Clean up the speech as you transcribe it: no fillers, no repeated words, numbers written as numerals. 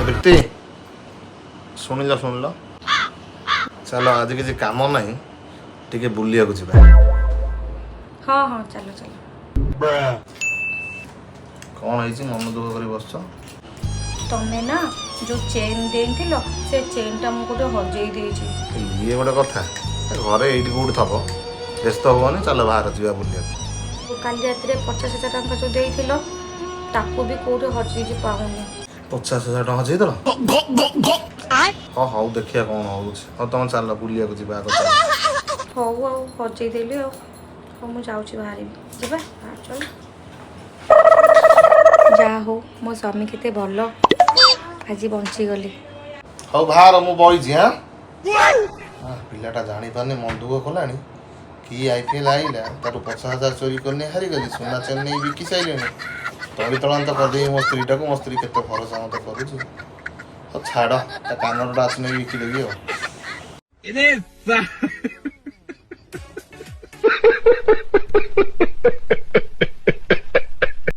सावित्री शुणिल शुणिल चलो आज किसी काम ना टे बुलिया जा। हाँ हाँ चलो चलो। कौन है मन दुख कर बस तमें ना जो चेन देथिल से चेन टा मुझे हजई देछि। ये गोटे कथा घरे ये कौट थब व्यस्त हेनी चल बाहर जा बुलिया। काली रात 50,000 टଙ୍କା जो देथिल ताकू भी कौटे हजई पाऊनी। 50,000 टଙ୍କା हजेदल हाँ हौ देखिया कौन हो तुम चल बुलिया जा। हौ आ हजई देली मुझे जाऊँगी बाहर जा चल। जा हो मो स्वामी केते भल आज बंचीगली। हौ बाहर मु बईची। हाँ पिलाटा जानी पारनी मन दुख कला कि आईपीएल आईला तार 50,000 चोरी करने हारीगली सुना चेन नहीं बिकी सारे तली तलांत करदे मो स्त्री टाक मो स्त्री केते भरोसा मत कर छाड़ कानटा आसने बिकिदेवी आ